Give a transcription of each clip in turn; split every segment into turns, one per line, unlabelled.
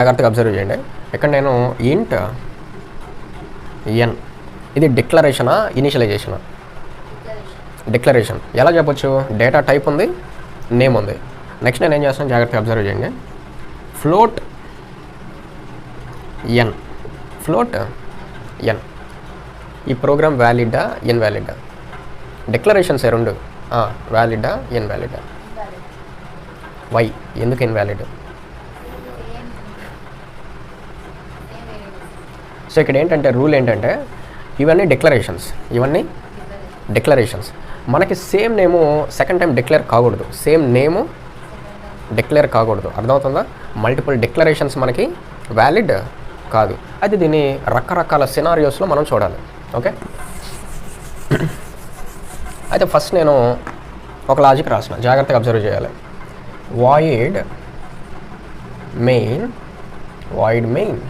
జాగ్రత్తగా అబ్జర్వ్ చేయండి. ఇక్కడ నేను ఇంట్ ఎన్, ఇది డిక్లరేషనా ఇనిషియలైజేషనా? డిక్లరేషన్. ఎలా చెప్పొచ్చు? డేటా టైప్ ఉంది, నేమ్ ఉంది. నెక్స్ట్ నేను ఏం చేస్తాను జాగ్రత్తగా అబ్జర్వ్ చేయండి. ఫ్లోట్ ఎన్, ఫ్లోట్ ఎన్. ఈ ప్రోగ్రామ్ వ్యాలిడా ఇన్వాలిడా? డిక్లరేషన్స్ రెండు, వ్యాలిడా ఇన్వాలిడా? వై, ఎందుకు ఇన్వాలిడ్? సో ఇక్కడ ఏంటంటే రూల్ ఏంటంటే ఇవన్నీ డిక్లరేషన్స్, మనకి సేమ్ నేము సెకండ్ టైం డిక్లేర్ కాకూడదు, సేమ్ నేము డిక్లేర్ కాకూడదు. అర్థమవుతుందా? మల్టిపుల్ డిక్లరేషన్స్ మనకి వ్యాలిడ్ కాదు. అది దీన్ని రకరకాల సినారియోస్లో మనం చూడాలి. ఓకే, అయితే ఫస్ట్ నేను ఒక లాజిక్ రాసిన, జాగ్రత్తగా అబ్జర్వ్ చేయాలి. వాయిడ్ మెయిన్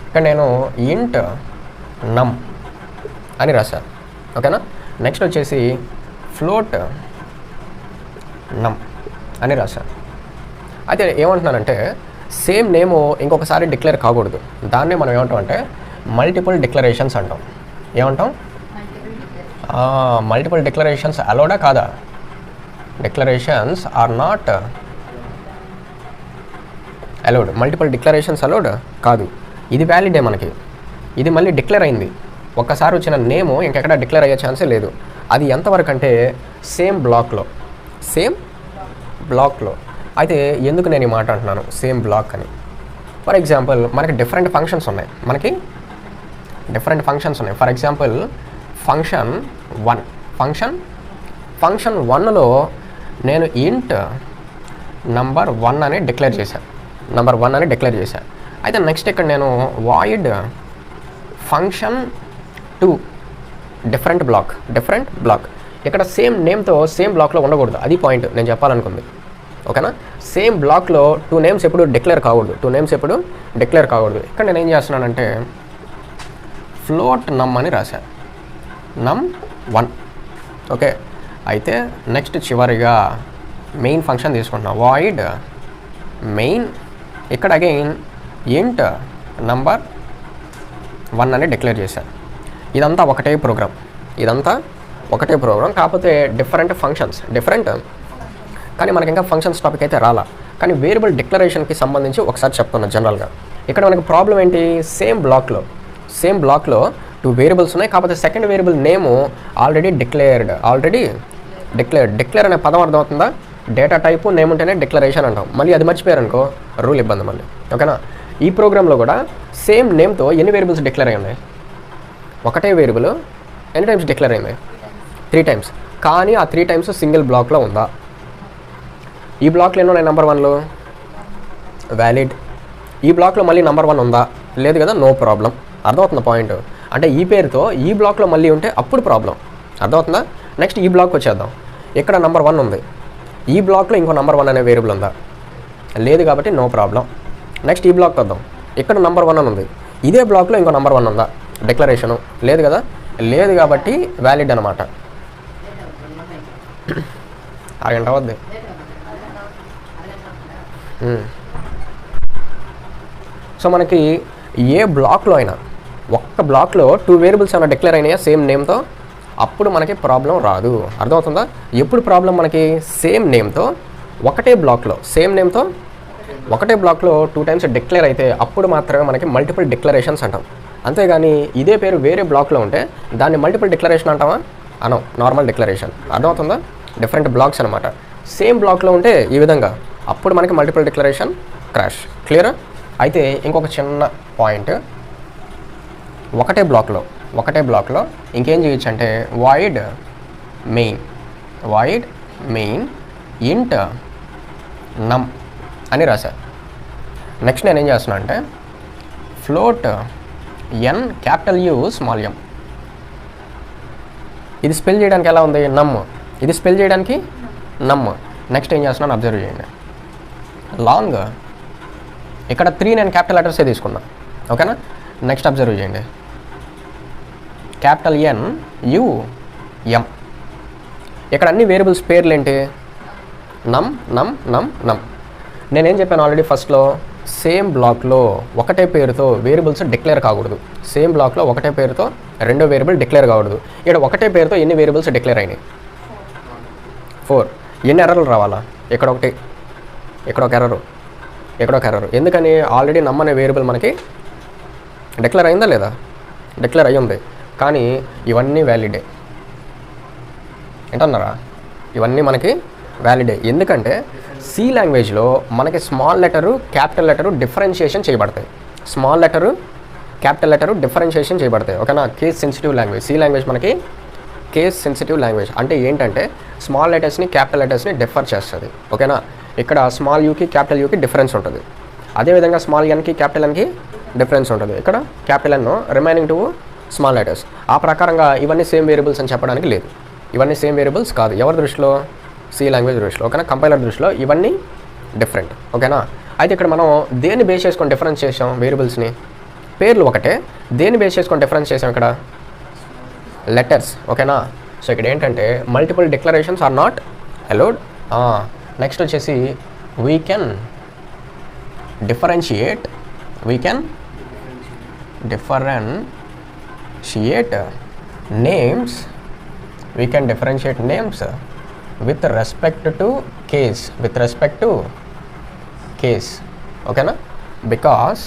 ఇక్కడ నేను ఇంట్ నమ్ అని రాశాను. ఓకేనా? నెక్స్ట్ వచ్చేసి ఫ్లోట్ నమ్ అని రాశాను. అయితే ఏమంటున్నానంటే సేమ్ నేము ఇంకొకసారి డిక్లేర్ కాకూడదు. దాన్నే మనం ఏమంటాం అంటే మల్టిపుల్ డిక్లరేషన్స్ అంటాం. ఏమంటాం? మల్టిపుల్ డిక్లరేషన్స్ అలౌడా కాదా? Declarations are not allowed. Multiple declarations allowed కాదు. ఇది వ్యాలిడే మనకి, ఇది మళ్ళీ డిక్లేర్ అయింది. ఒక్కసారి వచ్చిన నేము ఇంకెక్కడ డిక్లేర్ అయ్యే ఛాన్సే లేదు. అది ఎంతవరకు అంటే సేమ్ బ్లాక్లో. అయితే ఎందుకు నేను ఈ మాట అంటున్నాను సేమ్ బ్లాక్ అని? ఫర్ ఎగ్జాంపుల్ మనకి డిఫరెంట్ ఫంక్షన్స్ ఉన్నాయి. ఫర్ ఎగ్జాంపుల్ ఫంక్షన్ 1లో నేను ఇంట్ నంబర్ 1 అని డిక్లేర్ చేశాను. అయితే నెక్స్ట్ ఇక్కడ నేను వాయిడ్ ఫంక్షన్ 2 డిఫరెంట్ బ్లాక్. ఇక్కడ సేమ్ నేమ్తో సేమ్ బ్లాక్లో ఉండకూడదు. అది పాయింట్ నేను చెప్పాలనుకుంది. ఓకేనా? సేమ్ బ్లాక్లో 2 నేమ్స్ ఎప్పుడు డిక్లేర్ కాకూడదు. ఇక్కడ నేను ఏం చేస్తున్నానంటే ఫ్లోట్ నమ్ అని రాశాను, నమ్ 1. ఓకే, అయితే నెక్స్ట్ చివరిగా మెయిన్ ఫంక్షన్ తీసుకుంటున్నా, వాయిడ్ మెయిన్. ఇక్కడ అగైన్ ఇంట్ నంబర్ 1 అని డిక్లేర్ చేశాను. ఇదంతా ఒకటే ప్రోగ్రామ్, కాకపోతే డిఫరెంట్ ఫంక్షన్స్, కానీ మనకి ఇంకా ఫంక్షన్స్ టాపిక్ అయితే రాలా. కానీ వేరియబుల్ డిక్లరేషన్కి సంబంధించి ఒకసారి చెప్తున్నా జనరల్గా. ఇక్కడ మనకి ప్రాబ్లం ఏంటి? సేమ్ బ్లాక్లో 2 వేరియబుల్స్ ఉన్నాయి, కాకపోతే సెకండ్ వేరియబుల్ నేము ఆల్రెడీ డిక్లేర్ అనే పదం అర్థమవుతుందా? డేటా టైపు నేమ్ ఉంటేనే డిక్లరేషన్ అంటాం. మళ్ళీ అది మర్చిపోయారనుకో రూల్ ఇబ్బంది మళ్ళీ. ఓకేనా? ఈ ప్రోగ్రాంలో కూడా సేమ్ నేమ్తో ఎన్ని వేరియబుల్స్ డిక్లేర్ అయ్యి ఉన్నాయి? ఒకటే వేరియబుల్ ఎన్ని టైమ్స్ డిక్లేర్ అయింది? 3 టైమ్స్. కానీ ఆ 3 టైమ్స్ సింగిల్ బ్లాక్లో ఉందా? ఈ బ్లాక్లో ఎన్నో ఉన్నాయి నెంబర్ 1లో? వ్యాలిడ్. ఈ బ్లాక్లో మళ్ళీ నెంబర్ 1 ఉందా? లేదు కదా, నో ప్రాబ్లం. అర్థమవుతుందా పాయింట్? అంటే ఈ పేరుతో ఈ బ్లాక్లో మళ్ళీ ఉంటే అప్పుడు ప్రాబ్లం. అర్థమవుతుందా? నెక్స్ట్ ఈ బ్లాక్ వచ్చేద్దాం. ఇక్కడ నెంబర్ 1 ఉంది, ఈ బ్లాక్లో ఇంకో నెంబర్ 1 అనే వేరియబుల్ ఉందా? లేదు కాబట్టి నో ప్రాబ్లం. నెక్స్ట్ ఈ బ్లాక్ వద్దాం. ఇక్కడ నెంబర్ 1 అని ఉంది, ఇదే బ్లాక్లో ఇంకో నెంబర్ 1 ఉందా? డిక్లరేషను లేదు కదా, లేదు కాబట్టి వ్యాలిడ్ అనమాట. అరగంట వద్దు. సో మనకి ఏ బ్లాక్లో అయినా, ఒక్క బ్లాక్లో 2 వేరియబుల్స్ అయినా డిక్లేర్ అయినాయా సేమ్ నేమ్తో, అప్పుడు మనకి ప్రాబ్లం రాదు. అర్థమవుతుందా? ఎప్పుడు ప్రాబ్లం మనకి? సేమ్ నేమ్తో ఒకటే బ్లాక్లో 2 టైమ్స్ డిక్లేర్ అయితే అప్పుడు మాత్రమే మనకి మల్టిపుల్ డిక్లరేషన్స్ అంటాం. అంతేగాని ఇదే పేరు వేరే బ్లాక్లో ఉంటే దాన్ని మల్టిపుల్ డిక్లరేషన్ అంటామా? అనం, నార్మల్ డిక్లరేషన్. అర్థమవుతుందా? డిఫరెంట్ బ్లాక్స్ అనమాట. సేమ్ బ్లాక్లో ఉంటే ఈ విధంగా, అప్పుడు మనకి మల్టిపుల్ డిక్లరేషన్ క్రాష్. క్లియరా? అయితే ఇంకొక చిన్న పాయింట్, ఒకటే బ్లాక్లో ఇంకేం చేయొచ్చు అంటే వాయిడ్ మెయిన్ ఇంట్ నమ్ అని రాశా. నెక్స్ట్ నేను ఏం చేస్తున్నా అంటే float N capital U small M. ఇది స్పెల్ చేయడానికి ఎలా ఉంది? నమ్. ఇది స్పెల్ చేయడానికి నమ్. నెక్స్ట్ ఏం చేస్తున్నాను అబ్జర్వ్ చేయండి. లాంగ్, ఇక్కడ 3 నేను క్యాపిటల్ లెటర్సే తీసుకున్నా. ఓకేనా? నెక్స్ట్ అబ్జర్వ్ చేయండి. క్యాపిటల్ ఎన్ యు ఎం. ఇక్కడ అన్ని వేరియబుల్స్ పేర్లు ఏంటి? నమ్. నేనేం చెప్పాను ఆల్రెడీ ఫస్ట్లో? సేమ్ బ్లాక్లో ఒకటే పేరుతో వేరియబుల్స్ డిక్లేర్ కాకూడదు. సేమ్ బ్లాక్లో ఒకటే పేరుతో రెండో వేరియబుల్ డిక్లేర్ కాకూడదు. ఇక్కడ ఒకటే పేరుతో ఎన్ని వేరియబుల్స్ డిక్లేర్ అయినాయి? 4. ఎన్ని ఎర్రర్లు రావాలా? ఇక్కడ ఒకటి, ఇక్కడ ఒక ఎర్రరు, ఇక్కడ ఒక ఎర్రరు. ఎందుకని? ఆల్రెడీ నమ్మనే వేరియబుల్ మనకి డిక్లేర్ అయిందా లేదా? డిక్లేర్ అయ్యి ఉంది. కానీ ఇవన్నీ వ్యాలిడే. ఏంటన్నారా? ఇవన్నీ మనకి వ్యాలిడే. ఎందుకంటే సి లాంగ్వేజ్లో మనకి small letter capital letter differentiation చేయబడతాయి. Small letter capital letter differentiation చేయబడతాయి. ఓకేనా? Case sensitive language. C language మనకి కేస్ సెన్సిటివ్ లాంగ్వేజ్. అంటే ఏంటంటే స్మాల్ లెటర్స్ని క్యాపిటల్ లెటర్స్ని డిఫర్ చేస్తుంది. ఓకేనా? ఇక్కడ స్మాల్ యూకి క్యాపిటల్ యూకి డిఫరెన్స్ ఉంటుంది. అదేవిధంగా స్మాల్ ఎన్కి క్యాపిటల్ ఎన్కి డిఫరెన్స్ ఉంటుంది. ఇక్కడ capital N remaining 2 small letters. ఆ ప్రకారంగా ఇవన్నీ సేమ్ వేరియబుల్స్ అని చెప్పడానికి లేదు. ఇవన్నీ సేమ్ వేరియబుల్స్ కాదు ఎవరి దృష్టిలో? సి లాంగ్వేజ్ దృష్టిలో. ఓకేనా? కంపైలర్ దృష్టిలో ఇవన్నీ డిఫరెంట్. ఓకేనా? అయితే ఇక్కడ మనం దేన్ని బేస్ చేసుకొని డిఫరెన్స్ చేసాం వేరియబుల్స్ని? పేర్లు ఒకటే, దేన్ని బేస్ చేసుకొని డిఫరెన్స్ చేసాం ఇక్కడ? లెటర్స్. ఓకేనా? సో ఇక్కడ ఏంటంటే multiple declarations are not allowed. Next వచ్చేసి we can differentiate names with respect to case. ఓకేనా? బికాస్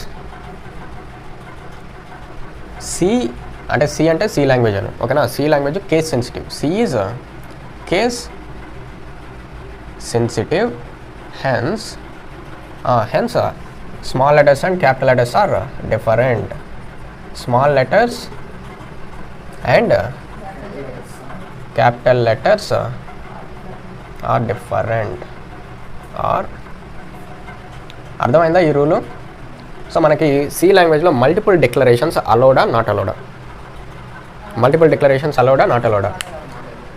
సి అంటే సి లాంగ్వేజ్ అని. ఓకేనా? C language case sensitive. C is case sensitive. Hence small letters and capital letters are different. Small letters and capital letters are different. అర్థమైందా ఈ rule? So మనకి C లాంగ్వేజ్లో multiple declarations అలౌడా not అలౌడా? Multiple declarations అలౌడా not అలౌడా?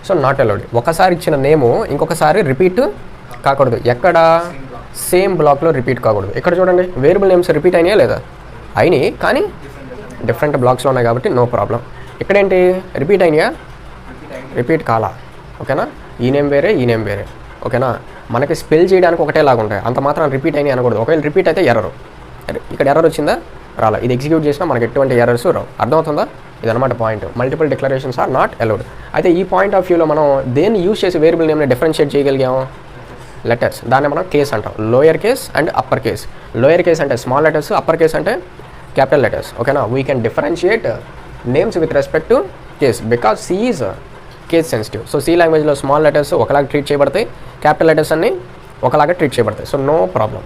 So not allowed. ఒకసారి ఇచ్చిన నేము ఇంకొకసారి రిపీట్ కాకూడదు. ఎక్కడ? సేమ్ బ్లాక్లో రిపీట్ కాకూడదు. ఇక్కడ చూడండి వేరియబుల్ నేమ్స్ రిపీట్ అయినాయా లేదా? అయినాయి, కానీ డిఫరెంట్ బ్లాక్స్లో ఉన్నాయి కాబట్టి నో ప్రాబ్లం. ఇక్కడేంటి? రిపీట్ అయినాయా? రిపీట్ కాలా. ఓకేనా? ఈ నేమ్ వేరే, ఈ నేమ్ వేరే. ఓకేనా? మనకి స్పెల్ చేయడానికి ఒకటేలాగా ఉంటాయి. అంత మాత్రం రిపీట్ అయినాయి అనకూడదు. ఒకవేళ రిపీట్ అయితే ఎర్రరు. ఇక్కడ ఎర్రర్ వచ్చిందా? రాలా. ఇది ఎగ్జిక్యూట్ చేసినా మనకి ఎటువంటి ఎర్రర్స్ రావు. అర్థమవుతుందా? ఇదన్నమాట point. Multiple declarations are not allowed. అయితే ఈ పాయింట్ ఆఫ్ వ్యూలో మనం దేన్ని యూజ్ చేసి వేరియబుల్ నేమ్ని డిఫరెన్షియేట్ చేయగలిగాము? లెటర్స్. దాన్ని మనం కేస్ అంటాం. Lower case and upper case. Lower case అంటే స్మాల్ లెటర్స్, అప్పర్ కేస్ అంటే క్యాపిటల్ లెటర్స్. ఓకేనా? We can differentiate names with respect to case because C is case sensitive. So C లాంగ్వేజ్లో small letters ఒకలాగా treat చేయబడతాయి, capital letters అన్నీ ఒకలాగా treat చేయబడతాయి. So no problem.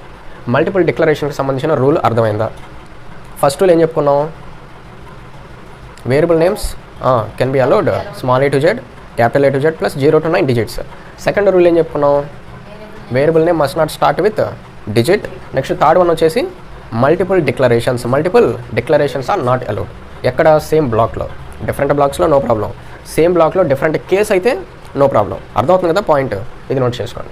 Multiple డిక్లరేషన్కి సంబంధించిన రూల్ అర్థమైందా? ఫస్ట్ రూల్ ఏం చెప్పుకున్నాం? Variable names can be allowed small A to Z, capital A to Z plus 0 to 9 digits. Second rule ఏం చెప్పుకున్నాం? Variable name must not start with digit. Next third one వచ్చేసి multiple declarations are not allowed. ఎక్కడ? Same బ్లాక్లో. Different బ్లాక్స్లో no problem. Same బ్లాక్లో different case అయితే no problem. అర్థమవుతుంది కదా పాయింట్? ఇది నోట్ చేసుకోండి.